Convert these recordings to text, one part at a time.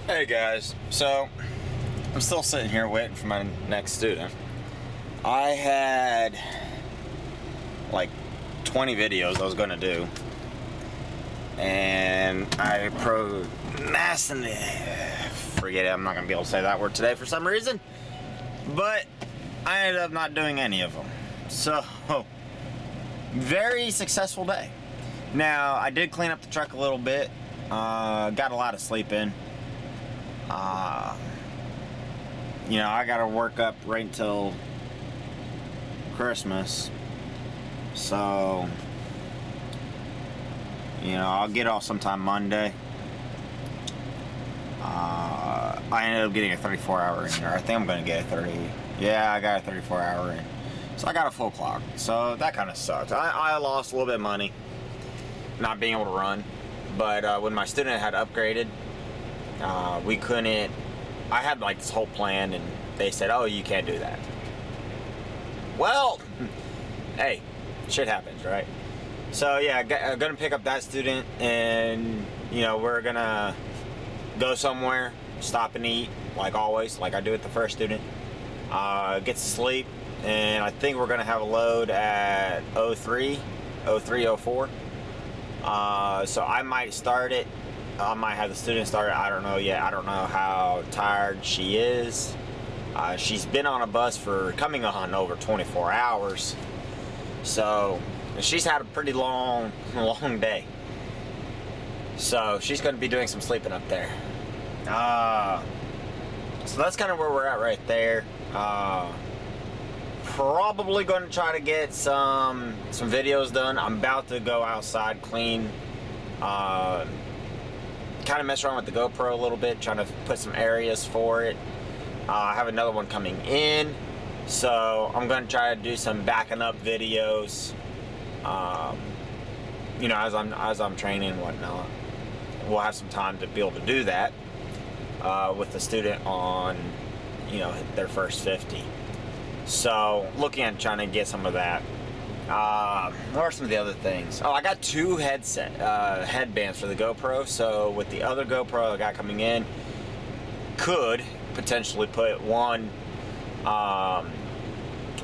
Hey guys, so I'm still sitting here waiting for my next student. I had like 20 videos I was going to do, and I procrastinated. Forget it, I'm not going to be able to say that word today for some reason, but I ended up not doing any of them. So, very successful day. Now, I did clean up the truck a little bit, got a lot of sleep in. I gotta work up right until Christmas, so I'll get off sometime Monday. I ended up getting a 34-hour in here. I think I'm gonna get a 30. Yeah, I got a 34-hour in, so I got a full clock. So that kind of sucks. I lost a little bit of money not being able to run, but when my student had upgraded, we couldn't. I had like this whole plan, and they said, "Oh, you can't do that." Well, hey, shit happens, right? So yeah, I'm gonna pick up that student, and we're gonna go somewhere, stop and eat, like always, like I do with the first student. Get to sleep, and I think we're gonna have a load at 03, 04. So I might start it. I might have the student start it. I don't know yet. I don't know how tired she is. She's been on a bus for coming on over 24 hours. So she's had a pretty long day. So she's going to be doing some sleeping up there. So that's kind of where we're at right there. Probably going to try to get some videos done. I'm about to go outside, clean, kind of mess around with the GoPro a little bit, trying to put some areas for it. I have another one coming in, so I'm going to try to do some backing up videos, as I'm training and whatnot. We'll have some time to be able to do that with the student on, their first 50. So looking at trying to get some of that. What are some of the other things? Oh, I got two headbands for the GoPro. So with the other GoPro I got coming in, could potentially put one, on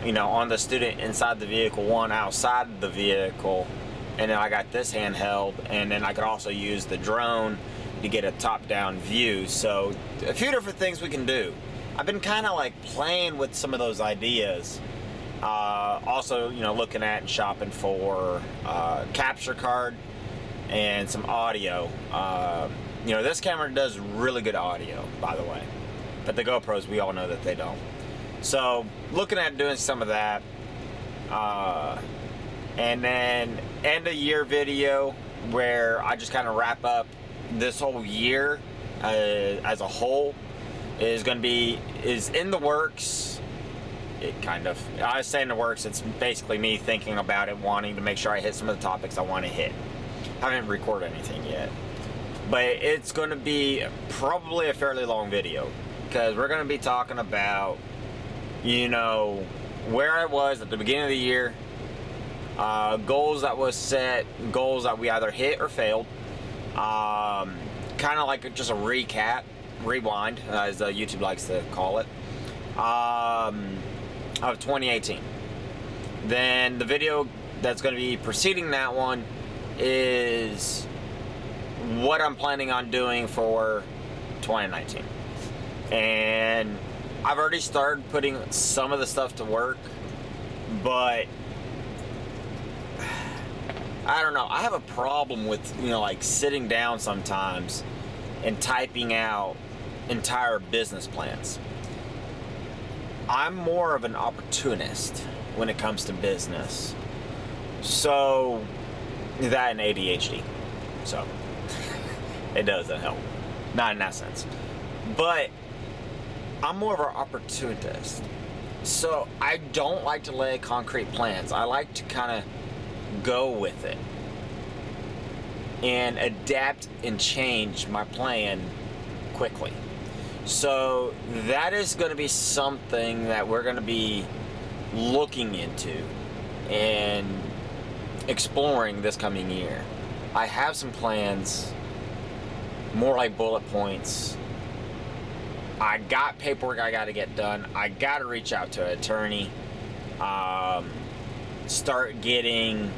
the student inside the vehicle, one outside the vehicle, and then I got this handheld, and then I could also use the drone to get a top-down view. So a few different things we can do. I've been kind of like playing with some of those ideas. Also, looking at and shopping for capture card and some audio. This camera does really good audio, by the way, but the GoPros, we all know that they don't. So looking at doing some of that, and then end of year video where I just kind of wrap up this whole year as a whole is in the works. I say in the works, it's basically me thinking about it, wanting to make sure I hit some of the topics I want to hit. I haven't recorded anything yet, but it's going to be probably a fairly long video, because we're going to be talking about, where I was at the beginning of the year, goals that was set, goals that we either hit or failed, kind of like just a recap, rewind, as YouTube likes to call it, of 2018. Then the video that's going to be preceding that one is what I'm planning on doing for 2019. And I've already started putting some of the stuff to work, but I don't know. I have a problem with, sitting down sometimes and typing out entire business plans. I'm more of an opportunist when it comes to business. So, that and ADHD. So, it doesn't help. Not in that sense. But, I'm more of an opportunist. So, I don't like to lay concrete plans. I like to kind of go with it and adapt and change my plan quickly. So that is going to be something that we're going to be looking into and exploring this coming year. I have some plans, more like bullet points, I got paperwork I got to get done. I got to reach out to an attorney. Start getting,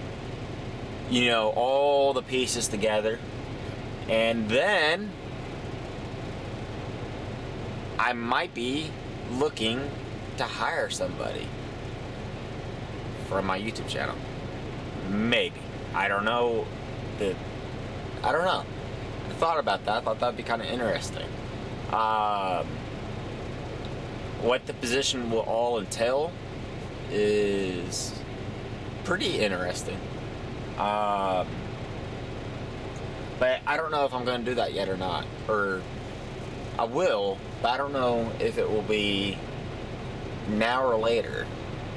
all the pieces together. And then I might be looking to hire somebody for my YouTube channel. Maybe. I don't know. I thought about that. I thought that'd be kind of interesting. What the position will all entail is pretty interesting. But I don't know if I'm going to do that yet or not. Or I will, but I don't know if it will be now or later.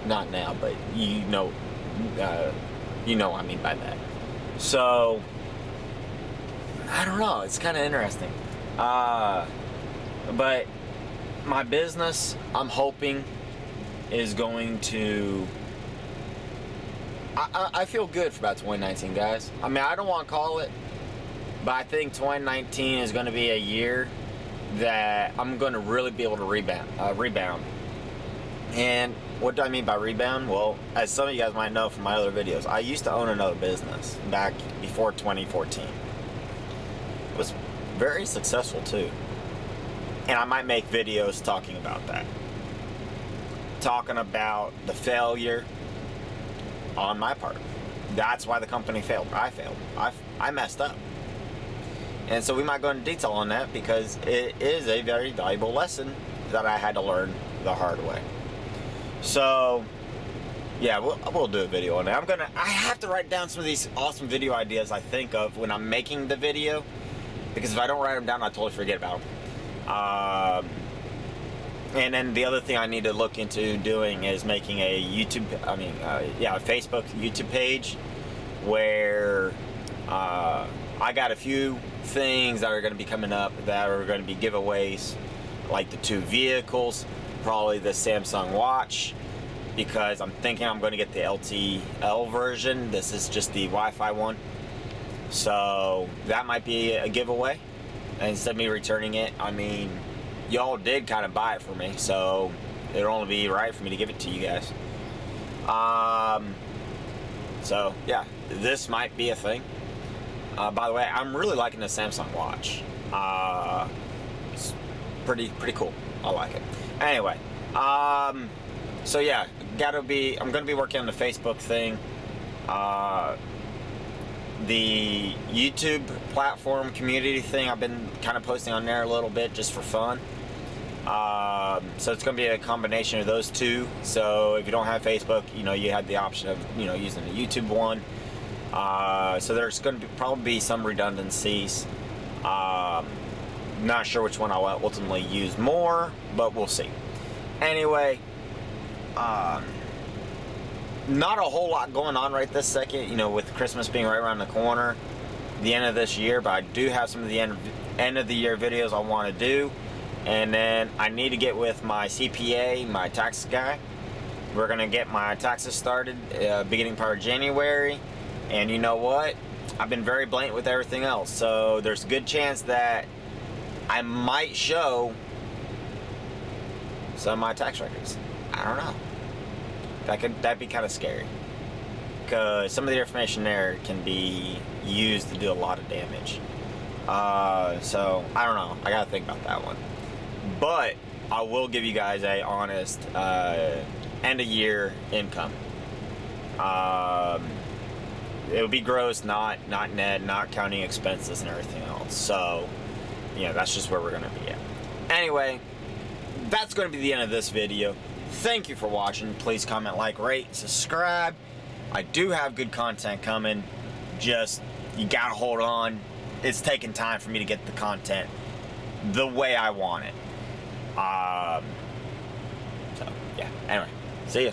Not now, but you know what I mean by that. So I don't know. It's kind of interesting. But my business, I'm hoping, is going to... I feel good for about 2019, guys. I mean, I don't want to call it, but I think 2019 is going to be a year that I'm going to really be able to rebound. And what do I mean by rebound? Well, as some of you guys might know from my other videos, I used to own another business back before 2014. It was very successful too. And I might make videos talking about that. Talking about the failure on my part. That's why the company failed. I failed. I messed up. And so we might go into detail on that because it is a very valuable lesson that I had to learn the hard way. So, yeah, we'll do a video on that. I have to write down some of these awesome video ideas I think of when I'm making the video, because if I don't write them down, I totally forget about them. And then the other thing I need to look into doing is making a Facebook YouTube page where I got a few things that are going to be coming up that are going to be giveaways, like the 2 vehicles, probably the Samsung watch, because I'm thinking I'm going to get the LTL version. This is just the Wi-Fi one. So that might be a giveaway. And instead of me returning it, I mean, y'all did kind of buy it for me, so it'll only be right for me to give it to you guys. So yeah, this might be a thing. By the way, I'm really liking the Samsung watch. It's pretty cool. I like it. Anyway, so yeah, I'm gonna be working on the Facebook thing. The YouTube platform community thing, I've been kind of posting on there a little bit just for fun. So it's going to be a combination of those two. So if you don't have Facebook, you have the option of, using the YouTube one. So there's going to probably be some redundancies. Not sure which one I'll ultimately use more, but we'll see. Anyway, not a whole lot going on right this second, with Christmas being right around the corner, the end of this year, but I do have some of the end of the year videos I want to do. And then I need to get with my CPA, my tax guy. We're going to get my taxes started beginning part of January. And you know what? I've been very blatant with everything else. So there's a good chance that I might show some of my tax records. I don't know. That'd be kind of scary. Because some of the information there can be used to do a lot of damage. So, I don't know. I got to think about that one. But I will give you guys a honest end of year income. It'll be gross, not net, not counting expenses and everything else. So, that's just where we're going to be at. Anyway, that's going to be the end of this video. Thank you for watching. Please comment, like, rate, subscribe. I do have good content coming. Just, you got to hold on. It's taking time for me to get the content the way I want it. So, yeah. Anyway, see ya.